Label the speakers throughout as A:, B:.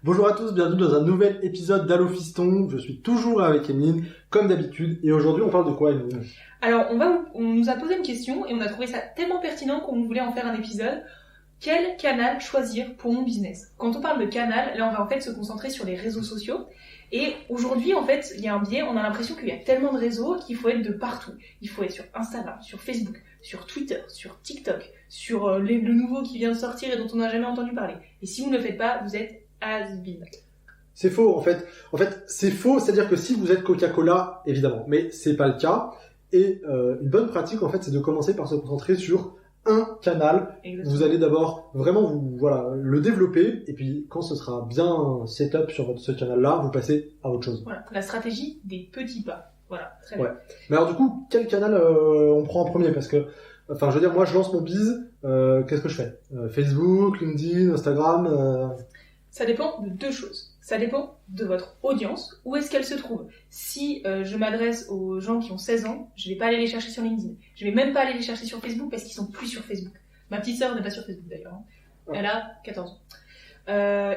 A: Bonjour à tous, bienvenue dans un nouvel épisode d'Allo Fiston. Je suis toujours avec Emeline, comme d'habitude, et aujourd'hui on parle de quoi, Emeline ?
B: Alors on nous a posé une question et on a trouvé ça tellement pertinent qu'on voulait en faire un épisode. Quel canal choisir pour mon business ? Quand on parle de canal, là on va en fait se concentrer sur les réseaux sociaux. Et aujourd'hui en fait il y a un biais, on a l'impression qu'il y a tellement de réseaux qu'il faut être de partout. Il faut être sur Instagram, sur Facebook, sur Twitter, sur TikTok, sur le nouveau qui vient de sortir et dont on n'a jamais entendu parler. Et si vous ne le faites pas, vous êtes has-been.
A: C'est faux en fait. En fait c'est faux, c'est-à-dire que si vous êtes Coca-Cola, évidemment, mais c'est pas le cas. Et une bonne pratique en fait c'est de commencer par se concentrer sur un canal. Exactement. Vous allez d'abord vraiment le développer et puis quand ce sera bien set-up sur ce canal-là, vous passez à autre chose.
B: Voilà, la stratégie des petits pas. Voilà, très bien.
A: Ouais. Mais alors du coup, quel canal on prend en premier ? Parce que, enfin, je veux dire, moi je lance mon biz, qu'est-ce que je fais ? Facebook, LinkedIn, Instagram
B: Ça dépend de deux choses. Ça dépend de votre audience, où est-ce qu'elle se trouve. Si je m'adresse aux gens qui ont 16 ans, je vais pas aller les chercher sur LinkedIn. Je vais même pas aller les chercher sur Facebook parce qu'ils sont plus sur Facebook. Ma petite sœur n'est pas sur Facebook d'ailleurs. Hein. Ouais. Elle a 14 ans.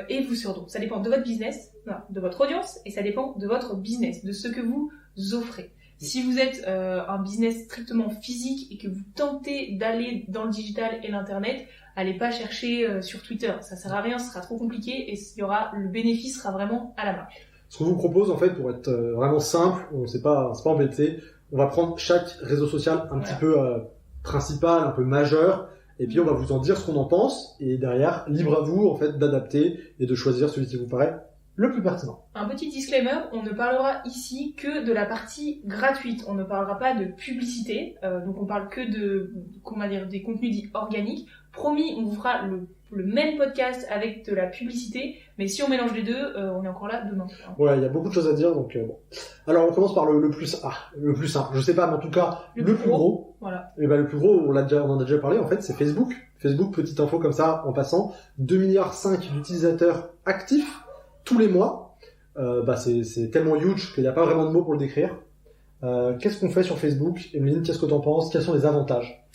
B: Et vous sur donc. Ça dépend de votre business, de votre audience, et ça dépend de votre business, de ce que vous offrez. Si vous êtes un business strictement physique et que vous tentez d'aller dans le digital et l'internet, allez pas chercher sur Twitter, ça sert à rien, ce sera trop compliqué et le bénéfice sera vraiment à la marge.
A: Ce qu'on vous propose en fait pour être vraiment simple, c'est pas embêté, on va prendre chaque réseau social un petit peu principal, un peu majeur, et puis on va vous en dire ce qu'on en pense, et derrière, libre à vous en fait d'adapter et de choisir celui qui vous paraît le plus pertinent.
B: Un petit disclaimer, on ne parlera ici que de la partie gratuite, on ne parlera pas de publicité, donc on parle que des contenus dits organiques. Promis, on vous fera le même podcast avec de la publicité, mais si on mélange les deux, on est encore là demain.
A: Ouais, il y a beaucoup de choses à dire, donc bon. Alors on commence par le plus simple, je sais pas, mais en tout cas, le plus gros. Voilà. Et le plus gros, on en a déjà parlé, en fait, c'est Facebook. Facebook, petite info comme ça, en passant, 2,5 milliards d'utilisateurs actifs tous les mois. C'est tellement huge qu'il n'y a pas vraiment de mots pour le décrire. Qu'est-ce qu'on fait sur Facebook ? Emeline, qu'est-ce que t'en penses ? Quels sont les avantages ?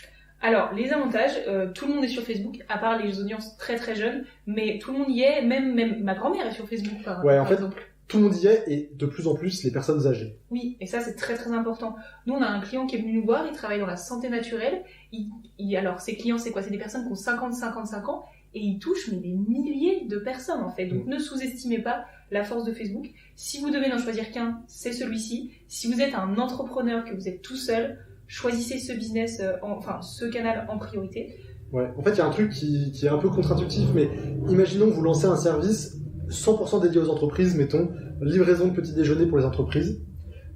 B: Alors, les avantages, tout le monde est sur Facebook, à part les audiences très très jeunes, mais tout le monde y est, même ma grand-mère est sur Facebook par exemple.
A: Tout le monde y est, et de plus en plus les personnes âgées.
B: Oui, et ça c'est très très important. Nous on a un client qui est venu nous voir, il travaille dans la santé naturelle, alors ses clients c'est quoi ? C'est des personnes qui ont 50-55 ans, et il touche des milliers de personnes en fait, donc ne sous-estimez pas la force de Facebook. Si vous devez n'en choisir qu'un, c'est celui-ci. Si vous êtes un entrepreneur, que vous êtes tout seul, choisissez ce business, ce canal en priorité.
A: Ouais, en fait, il y a un truc qui est un peu contre-intuitif, mais imaginons que vous lancez un service 100% dédié aux entreprises, mettons, livraison de petit déjeuner pour les entreprises.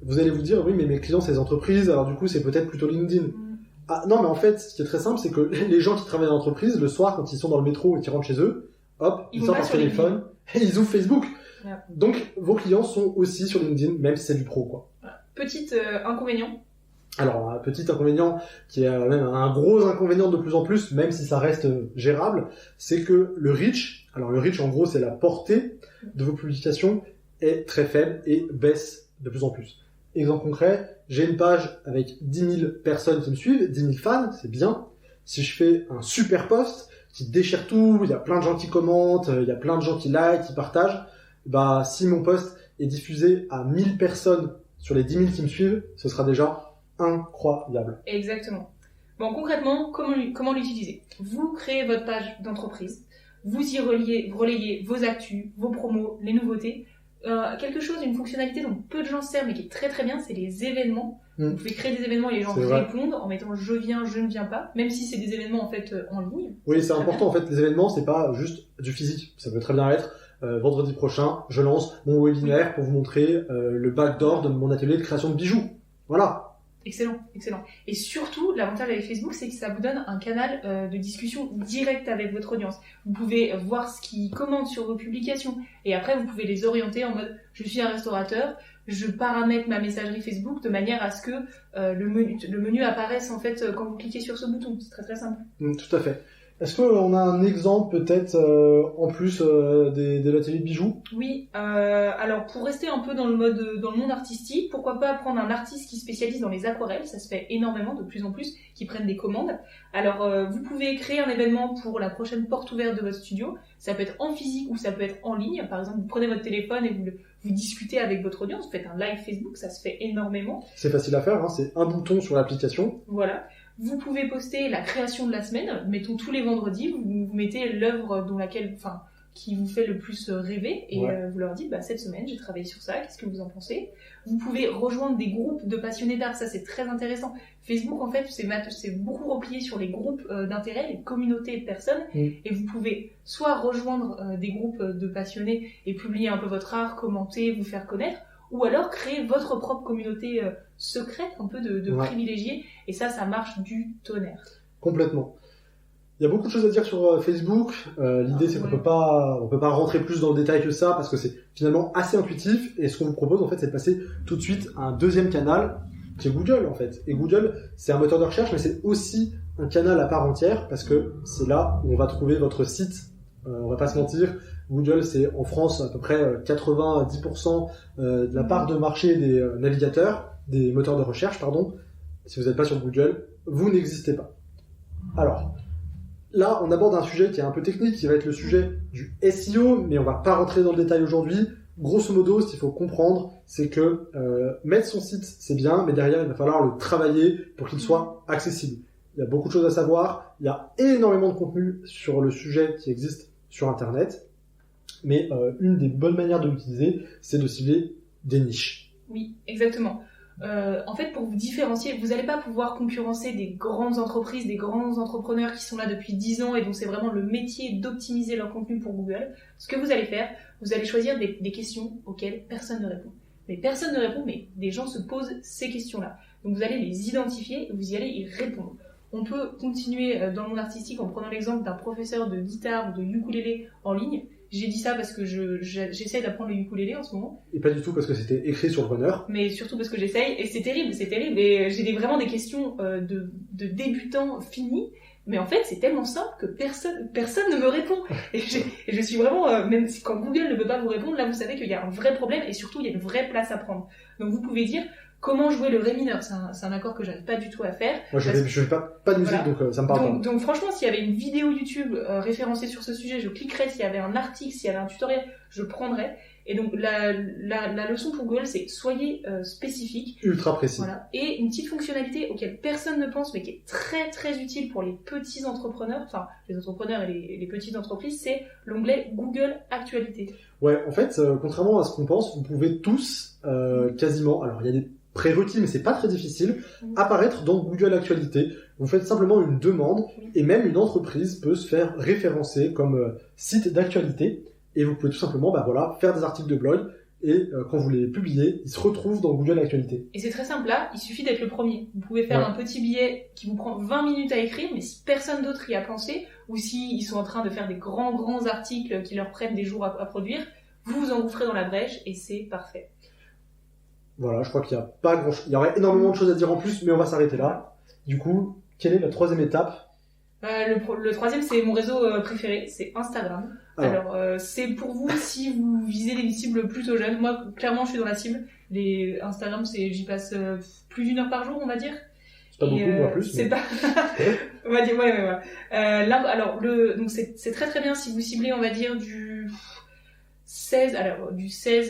A: Vous allez vous dire, oui, mais mes clients, c'est les entreprises, alors du coup, c'est peut-être plutôt LinkedIn. Ah, non, mais en fait, ce qui est très simple, c'est que les gens qui travaillent dans l'entreprise, le soir, quand ils sont dans le métro et qu'ils rentrent chez eux, hop, ils sortent leur téléphone et ils ouvrent Facebook. Ouais. Donc, vos clients sont aussi sur LinkedIn, même si c'est du pro, quoi.
B: Voilà. Petit inconvénient.
A: Alors, un petit inconvénient qui est même un gros inconvénient de plus en plus, même si ça reste gérable, c'est que le reach, en gros, c'est la portée de vos publications est très faible et baisse de plus en plus. Exemple concret, j'ai une page avec 10 000 personnes qui me suivent, 10 000 fans, c'est bien. Si je fais un super post qui déchire tout, il y a plein de gens qui commentent, il y a plein de gens qui like, qui partagent, si mon post est diffusé à 1000 personnes sur les 10 000 qui me suivent, ce sera déjà incroyable.
B: Exactement. Bon, concrètement, comment l'utiliser ? Vous créez votre page d'entreprise, vous y relayez vos actus, vos promos, les nouveautés. Une fonctionnalité dont peu de gens servent mais qui est très très bien, c'est les événements. Vous pouvez créer des événements et les gens répondent en mettant je viens, je ne viens pas, même si c'est des événements en fait en ligne.
A: Oui, c'est important en fait, les événements c'est pas juste du physique, ça peut très bien être vendredi prochain, je lance mon webinaire pour vous montrer le backdoor de mon atelier de création de bijoux. Voilà.
B: Excellent. Et surtout, l'avantage avec Facebook, c'est que ça vous donne un canal de discussion direct avec votre audience. Vous pouvez voir ce qu'ils commentent sur vos publications. Et après, vous pouvez les orienter en mode « je suis un restaurateur, je paramètre ma messagerie Facebook de manière à ce que le menu apparaisse en fait quand vous cliquez sur ce bouton. » C'est très très simple.
A: Tout à fait. Est-ce qu'on a un exemple peut-être en plus de l'atelier de bijoux?
B: Oui, alors pour rester un peu dans le monde artistique, pourquoi pas prendre un artiste qui spécialise dans les aquarelles, ça se fait énormément, de plus en plus, qui prennent des commandes. Alors vous pouvez créer un événement pour la prochaine porte ouverte de votre studio, ça peut être en physique ou ça peut être en ligne, par exemple vous prenez votre téléphone et vous discutez avec votre audience, vous faites un live Facebook, ça se fait énormément.
A: C'est facile à faire, hein, c'est un bouton sur l'application.
B: Voilà. Vous pouvez poster la création de la semaine, mettons tous les vendredis, vous mettez l'œuvre qui vous fait le plus rêver et vous leur dites cette semaine j'ai travaillé sur ça, qu'est-ce que vous en pensez? Vous pouvez rejoindre des groupes de passionnés d'art, ça c'est très intéressant. Facebook en fait c'est beaucoup replié sur les groupes d'intérêt, les communautés de personnes et vous pouvez soit rejoindre des groupes de passionnés et publier un peu votre art, commenter, vous faire connaître, ou alors créer votre propre communauté secrète, un peu de privilégiés, et ça marche du tonnerre.
A: Complètement. Il y a beaucoup de choses à dire sur Facebook. L'idée, c'est qu'on peut pas rentrer plus dans le détail que ça, parce que c'est finalement assez intuitif, et ce qu'on vous propose, en fait, c'est de passer tout de suite à un deuxième canal, qui est Google, en fait. Et Google, c'est un moteur de recherche, mais c'est aussi un canal à part entière, parce que c'est là où on va trouver votre site. On va pas se mentir, Google, c'est en France à peu près 90% de la part de marché des navigateurs, des moteurs de recherche, pardon. Si vous n'êtes pas sur Google, vous n'existez pas. Alors, là, on aborde un sujet qui est un peu technique, qui va être le sujet du SEO, mais on va pas rentrer dans le détail aujourd'hui. Grosso modo, ce qu'il faut comprendre, c'est que mettre son site, c'est bien, mais derrière, il va falloir le travailler pour qu'il soit accessible. Il y a beaucoup de choses à savoir, il y a énormément de contenu sur le sujet qui existe sur Internet, mais une des bonnes manières de l'utiliser, c'est de cibler des niches.
B: Oui, exactement. En fait, pour vous différencier, vous n'allez pas pouvoir concurrencer des grandes entreprises, des grands entrepreneurs qui sont là depuis 10 ans et dont c'est vraiment le métier d'optimiser leur contenu pour Google. Ce que vous allez faire, vous allez choisir des questions auxquelles personne ne répond. Mais personne ne répond, mais des gens se posent ces questions-là. Donc vous allez les identifier et vous y allez y répondre. On peut continuer dans le monde artistique en prenant l'exemple d'un professeur de guitare ou de ukulélé en ligne. J'ai dit ça parce que j'essaye d'apprendre le ukulélé en ce moment.
A: Et pas du tout parce que c'était écrit sur le runner.
B: Mais surtout parce que j'essaye, et c'est terrible. Et j'ai vraiment des questions de débutants finis. Mais en fait, c'est tellement simple que personne ne me répond. Et je suis vraiment, même si quand Google ne peut pas vous répondre, là vous savez qu'il y a un vrai problème et surtout il y a une vraie place à prendre. Donc vous pouvez dire, comment jouer le ré mineur, c'est un accord que j'arrive pas du tout à faire.
A: Moi, je fais pas de musique, voilà. Donc ça me parle pas.
B: Donc franchement, s'il y avait une vidéo YouTube référencée sur ce sujet, je cliquerais. S'il y avait un article, s'il y avait un tutoriel, je prendrais. Et donc la leçon pour Google, c'est soyez spécifique,
A: ultra précis.
B: Voilà. Et une petite fonctionnalité auquel personne ne pense, mais qui est très très utile pour les petits entrepreneurs, enfin les entrepreneurs et les petites entreprises, c'est l'onglet Google Actualité.
A: Ouais, en fait, contrairement à ce qu'on pense, vous pouvez tous quasiment. Alors il y a des prérequis, mais c'est pas très difficile, apparaître dans Google Actualité. Vous faites simplement une demande et même une entreprise peut se faire référencer comme site d'actualité et vous pouvez tout simplement faire des articles de blog et quand vous les publiez, ils se retrouvent dans Google Actualité.
B: Et c'est très simple là, il suffit d'être le premier. Vous pouvez faire un petit billet qui vous prend 20 minutes à écrire, mais si personne d'autre y a pensé, ou si ils sont en train de faire des grands articles qui leur prennent des jours à produire, vous vous engouffrez dans la brèche et c'est parfait.
A: Voilà, je crois qu'il y a pas grand-chose. Il y aurait énormément de choses à dire en plus, mais on va s'arrêter là. Du coup, quelle est la troisième étape?
B: Le troisième, c'est mon réseau préféré, c'est Instagram. Alors, c'est pour vous si vous visez des cibles plutôt jeunes. Moi, clairement, je suis dans la cible. Instagram, j'y passe plus d'1 heure par jour, on va dire.
A: C'est pas beaucoup, moi plus.
B: C'est pas. On va dire, ouais. Là, alors, donc c'est très très bien si vous ciblez, on va dire du 16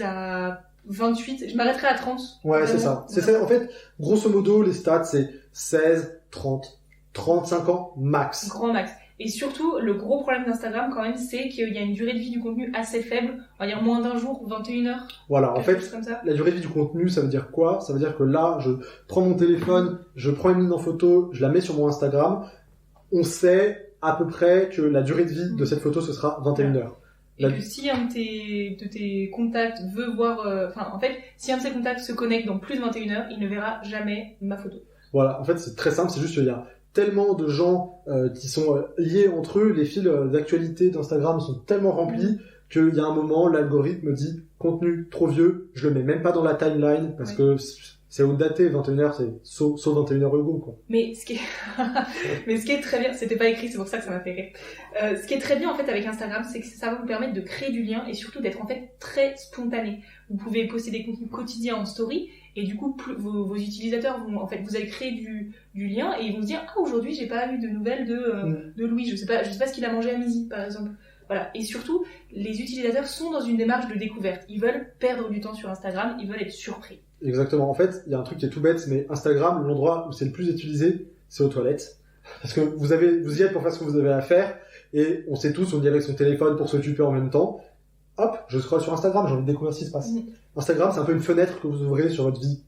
B: à 28, je m'arrêterai à 30.
A: Ouais, c'est ça. C'est ça. En fait, grosso modo, les stats, c'est 16, 30, 35 ans max.
B: Grand max. Et surtout, le gros problème d'Instagram, quand même, c'est qu'il y a une durée de vie du contenu assez faible. On va dire moins d'1 jour, 21 heures.
A: Voilà. En fait, la durée de vie du contenu, ça veut dire quoi? Ça veut dire que là, je prends mon téléphone, je prends une ligne en photo, je la mets sur mon Instagram. On sait à peu près que la durée de vie de cette photo, ce sera 21 heures.
B: Et que si un de tes contacts veut voir... en fait, si un de ses contacts se connecte dans plus de 21 heures, il ne verra jamais ma photo.
A: Voilà, en fait, c'est très simple. C'est juste qu'il y a tellement de gens qui sont liés entre eux. Les fils d'actualité d'Instagram sont tellement remplis qu'il y a un moment, l'algorithme dit « contenu trop vieux », je le mets même pas dans la timeline parce que c'est outdaté, 21h, c'est saut 21h Hugo, quoi.
B: Mais ce qui est très bien, c'était pas écrit, c'est pour ça que ça m'a fait rire. Ce qui est très bien en fait avec Instagram, c'est que ça va vous permettre de créer du lien et surtout d'être en fait très spontané. Vous pouvez poster des contenus quotidiens en story et du coup vos utilisateurs vont en fait vous allez créer du lien et ils vont se dire ah aujourd'hui j'ai pas eu de nouvelles de Louis, je sais pas ce qu'il a mangé à midi par exemple. Voilà. Et surtout, les utilisateurs sont dans une démarche de découverte. Ils veulent perdre du temps sur Instagram, ils veulent être surpris.
A: Exactement. En fait, il y a un truc qui est tout bête, mais Instagram, l'endroit où c'est le plus utilisé, c'est aux toilettes. Parce que vous y êtes pour faire ce que vous avez à faire, et on sait tous, on y avec son téléphone pour s'occuper en même temps. Hop, je scrolle sur Instagram, j'ai envie de découvrir ce qui se passe. Instagram, c'est un peu une fenêtre que vous ouvrez sur votre vie.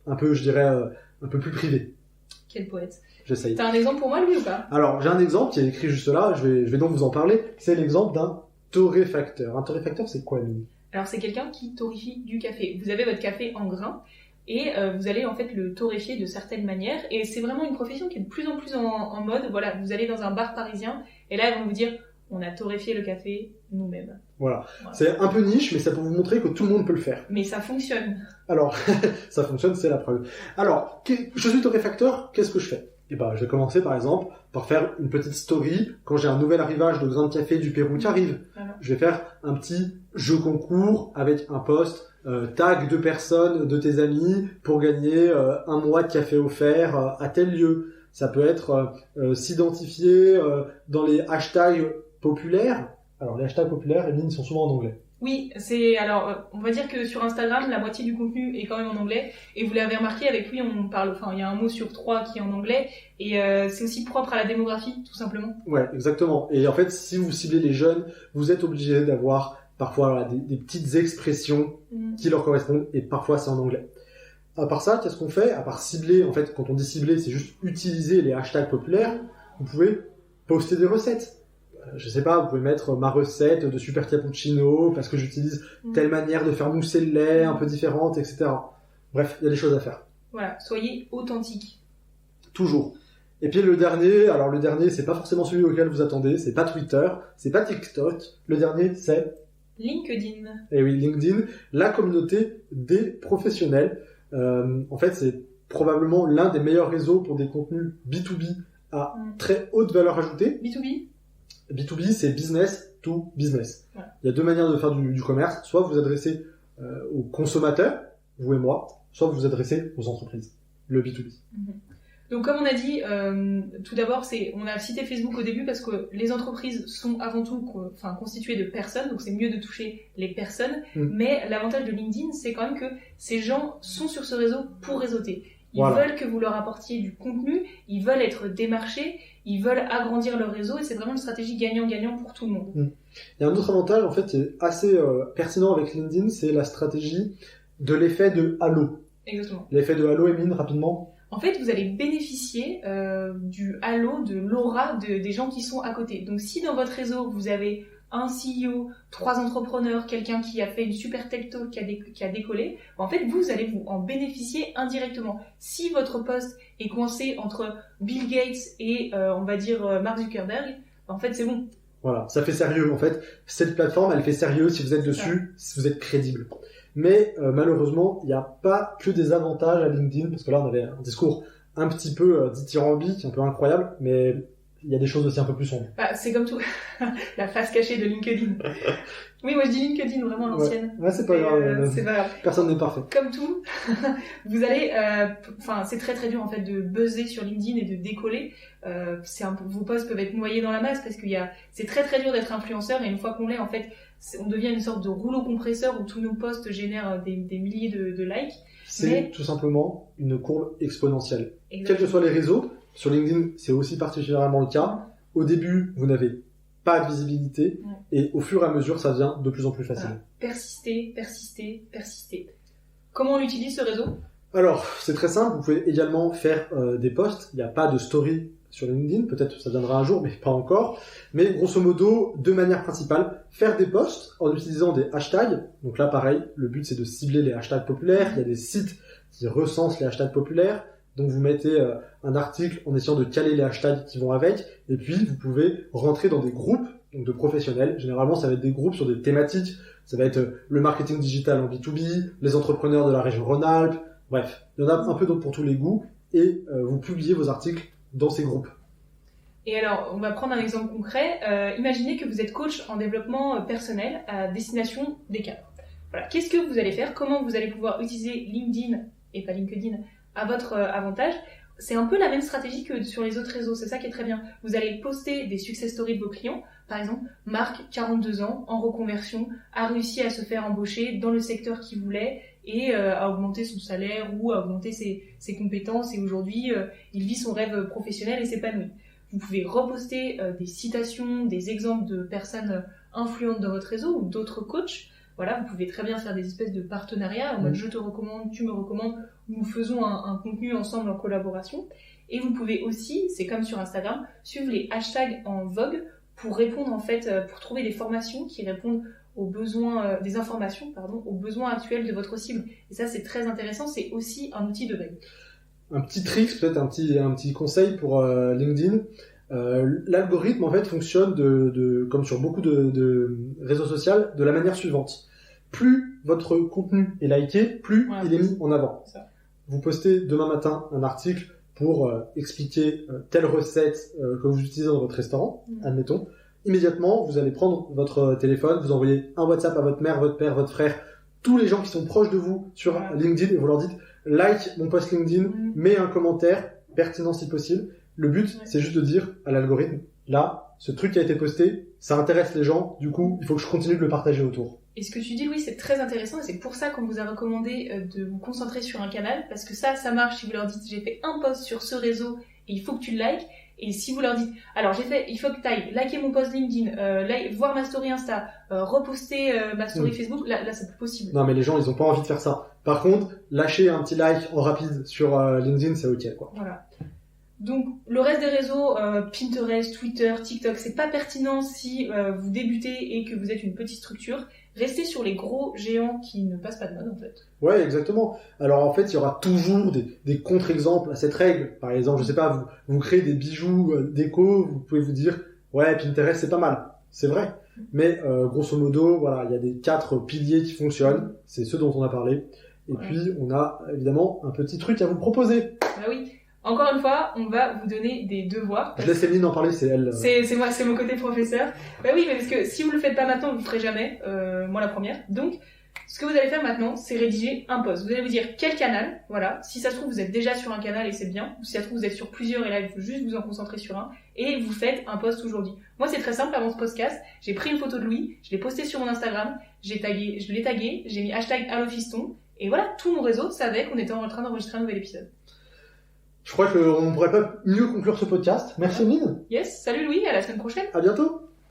A: Un peu, je dirais, un peu plus privée.
B: Quel poète.
A: J'essaye.
B: T'as un exemple pour moi, Louis, ou pas?
A: Alors, j'ai un exemple qui est écrit juste là, je vais donc vous en parler. C'est l'exemple d'un torréfacteur. Un torréfacteur, c'est quoi, Louis?
B: Alors, c'est quelqu'un qui torréfie du café. Vous avez votre café en grains et vous allez en fait le torréfier de certaines manières. Et c'est vraiment une profession qui est de plus en plus en mode. Voilà, vous allez dans un bar parisien et là, ils vont vous dire on a torréfié le café nous-mêmes.
A: Voilà. C'est un peu niche, mais ça peut vous montrer que tout le monde peut le faire.
B: Mais ça fonctionne.
A: Alors, ça fonctionne, c'est la preuve. Alors, je suis torréfacteur, qu'est-ce que je fais? Eh ben, je vais commencer par exemple par faire une petite story quand j'ai un nouvel arrivage de grains de café du Pérou qui arrive.
B: Voilà.
A: Je vais faire un petit jeu concours avec un post, tag 2 personnes de tes amis pour gagner 1 mois de café offert à tel lieu. Ça peut être s'identifier dans les hashtags populaires. Alors les hashtags populaires, Emeline, sont souvent en anglais.
B: Oui, on va dire que sur Instagram, la moitié du contenu est quand même en anglais. Et vous l'avez remarqué, avec lui, il y a un mot sur 3 qui est en anglais. Et c'est aussi propre à la démographie, tout simplement. Ouais,
A: exactement. Et en fait, si vous ciblez les jeunes, vous êtes obligé d'avoir parfois des petites expressions qui leur correspondent. Et parfois, c'est en anglais. À part ça, qu'est-ce qu'on fait? À part cibler, en fait, quand on dit cibler, c'est juste utiliser les hashtags populaires. Vous pouvez poster des recettes. Je sais pas, vous pouvez mettre ma recette de super cappuccino parce que j'utilise telle manière de faire mousser le lait un peu différente, etc. Bref, il y a des choses à faire.
B: Voilà, soyez authentique.
A: Toujours. Et puis le dernier, c'est pas forcément celui auquel vous attendez, c'est pas Twitter, c'est pas TikTok. Le dernier, c'est
B: LinkedIn.
A: Et oui, LinkedIn, la communauté des professionnels. En fait, c'est probablement l'un des meilleurs réseaux pour des contenus B2B à très haute valeur ajoutée. B2B, c'est business to business. Ouais. Il y a 2 manières de faire du commerce. Soit vous vous adressez aux consommateurs, vous et moi, soit vous vous adressez aux entreprises. Le B2B.
B: Donc comme on a dit, tout d'abord, on a cité Facebook au début parce que les entreprises sont avant tout constituées de personnes, donc c'est mieux de toucher les personnes. Mais l'avantage de LinkedIn, c'est quand même que ces gens sont sur ce réseau pour réseauter. Ils veulent que vous leur apportiez du contenu, ils veulent être démarchés, ils veulent agrandir leur réseau et c'est vraiment une stratégie gagnant-gagnant pour tout le monde.
A: Il y a un autre avantage en fait qui est assez pertinent avec LinkedIn, c'est la stratégie de l'effet de halo.
B: Exactement.
A: L'effet de halo, Emeline, rapidement.
B: En fait, vous allez bénéficier du halo, de l'aura des gens qui sont à côté. Donc si dans votre réseau, vous avez un CEO, 3 entrepreneurs, quelqu'un qui a fait une super tech talk qui a décollé, en fait, vous allez vous en bénéficier indirectement. Si votre poste est coincé entre Bill Gates et, on va dire, Mark Zuckerberg, en fait, c'est bon.
A: Voilà, ça fait sérieux. En fait, cette plateforme, elle fait sérieux si vous êtes dessus, si vous êtes crédible. Mais malheureusement, il n'y a pas que des avantages à LinkedIn, parce que là, on avait un discours un petit peu dithyrambique, un peu incroyable, mais il y a des choses aussi un peu plus sombres.
B: Bah, c'est comme tout. La face cachée de LinkedIn. Oui, moi je dis LinkedIn, vraiment à l'ancienne.
A: Ouais, c'est pas grave.
B: C'est pas grave.
A: Personne n'est parfait.
B: Comme tout, vous allez... c'est très très dur en fait de buzzer sur LinkedIn et de décoller. Vos posts peuvent être noyés dans la masse parce c'est très très dur d'être influenceur et une fois qu'on l'est, en fait, on devient une sorte de rouleau compresseur où tous nos posts génèrent des milliers de likes.
A: C'est tout simplement une courbe exponentielle.
B: Exactement.
A: Quels que soient les réseaux, sur LinkedIn, c'est aussi particulièrement le cas. Au début, vous n'avez pas de visibilité et au fur et à mesure, ça devient de plus en plus facile.
B: Voilà. Persister. Comment on utilise ce réseau?
A: Alors, c'est très simple. Vous pouvez également faire des posts. Il n'y a pas de story sur LinkedIn. Peut-être que ça viendra un jour, mais pas encore. Mais grosso modo, 2 manières principales. Faire des posts en utilisant des hashtags. Donc là, pareil, le but, c'est de cibler les hashtags populaires. Il y a des sites qui recensent les hashtags populaires. Donc vous mettez un article en essayant de caler les hashtags qui vont avec, et puis vous pouvez rentrer dans des groupes donc de professionnels. Généralement, ça va être des groupes sur des thématiques. Ça va être le marketing digital en B2B, les entrepreneurs de la région Rhône-Alpes, Bref, il y en a un peu d'autres pour tous les goûts et vous publiez vos articles dans ces groupes.
B: Et alors, on va prendre un exemple concret. Imaginez que vous êtes coach en développement personnel à destination des cadres. Voilà. Qu'est-ce que vous allez faire? Comment vous allez pouvoir utiliser LinkedIn et pas LinkedIn à votre avantage? C'est un peu la même stratégie que sur les autres réseaux, c'est ça qui est très bien. Vous allez poster des success stories de vos clients. Par exemple, Marc, 42 ans, en reconversion, a réussi à se faire embaucher dans le secteur qu'il voulait et a augmenté son salaire ou a augmenté ses compétences et aujourd'hui, il vit son rêve professionnel et s'épanouit. Vous pouvez reposter des citations, des exemples de personnes influentes dans votre réseau ou d'autres coachs. Voilà, vous pouvez très bien faire des espèces de partenariats en mode je te recommande, tu me recommandes, nous faisons un contenu ensemble en collaboration. Et vous pouvez aussi, c'est comme sur Instagram, suivre les hashtags en vogue pour répondre en fait, pour trouver des formations qui répondent aux besoins, des informations, pardon, aux besoins actuels de votre cible. Et ça, c'est très intéressant, c'est aussi un outil de veille.
A: Un petit trick, peut-être un petit conseil pour LinkedIn. L'algorithme en fait fonctionne comme sur beaucoup de réseaux sociaux de la manière suivante. Plus votre contenu est liké, plus il est mis en avant. Vous postez demain matin un article pour expliquer telle recette que vous utilisez dans votre restaurant, admettons. Immédiatement, vous allez prendre votre téléphone, vous envoyez un WhatsApp à votre mère, votre père, votre frère, tous les gens qui sont proches de vous sur LinkedIn et vous leur dites like mon post LinkedIn, mets un commentaire pertinent si possible. Le but, c'est juste de dire à l'algorithme, là, ce truc qui a été posté, ça intéresse les gens, du coup, il faut que je continue de le partager autour.
B: Et ce que tu dis, Louis, c'est très intéressant et c'est pour ça qu'on vous a recommandé de vous concentrer sur un canal, parce que ça marche si vous leur dites j'ai fait un post sur ce réseau et il faut que tu le likes. Et si vous leur dites, alors il faut que tu ailles liker mon post LinkedIn, voir ma story Insta, reposter ma story Facebook, là c'est plus possible.
A: Non mais les gens ils ont pas envie de faire ça. Par contre, lâcher un petit like en rapide sur LinkedIn, c'est ok quoi.
B: Voilà. Donc le reste des réseaux, Pinterest, Twitter, TikTok, c'est pas pertinent si vous débutez et que vous êtes une petite structure. Restez sur les gros géants qui ne passent pas de mode en fait.
A: Ouais, exactement. Alors en fait, il y aura toujours des contre-exemples à cette règle. Par exemple, je sais pas, vous créez des bijoux déco, vous pouvez vous dire ouais, Pinterest c'est pas mal. C'est vrai. Mais grosso modo, voilà, il y a des 4 piliers qui fonctionnent. C'est ceux dont on a parlé. Et puis on a évidemment un petit truc à vous proposer.
B: Bah oui. Encore une fois, on va vous donner des devoirs.
A: Je laisse Emeline en parler, c'est elle.
B: C'est moi, c'est mon côté professeur. Bah oui, mais parce que si vous le faites pas maintenant, vous le ferez jamais. Moi la première. Donc, ce que vous allez faire maintenant, c'est rédiger un post. Vous allez vous dire quel canal, voilà. Si ça se trouve, vous êtes déjà sur un canal et c'est bien. Ou si ça se trouve, vous êtes sur plusieurs et là, il faut juste vous en concentrer sur un. Et vous faites un post aujourd'hui. Moi, c'est très simple. Avant ce podcast, j'ai pris une photo de Louis, je l'ai postée sur mon Instagram, je l'ai tagué, j'ai mis hashtag #allofiston. Et voilà, tout mon réseau savait qu'on était en train d'enregistrer un nouvel épisode.
A: Je crois qu'on ne pourrait pas mieux conclure ce podcast. Merci Emeline.
B: Yes, salut Louis, à la semaine prochaine.
A: À bientôt.